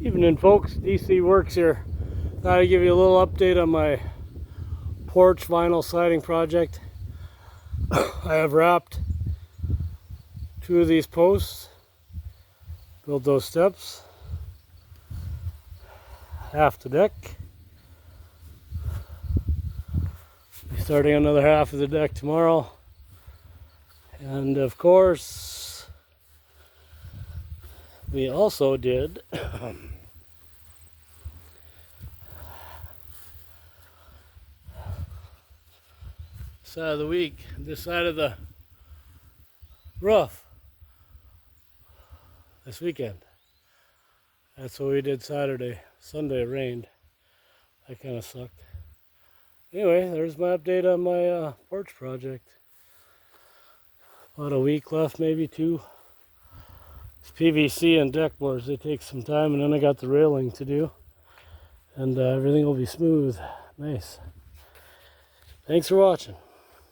Evening, folks. DC Works here. Thought I'd give you a little update on my porch vinyl siding project. I have wrapped 2 of these posts, built those steps, half the deck. Starting another half of the deck tomorrow. And of course, we also did side of the week, this side of the roof this weekend. That's what we did Saturday. Sunday it rained. That kind of sucked. Anyway, there's my update on my porch project. About a week left, maybe 2. It's PVC and deck boards. They take some time, and then I got the railing to do. And everything will be smooth. Nice. Thanks for watching.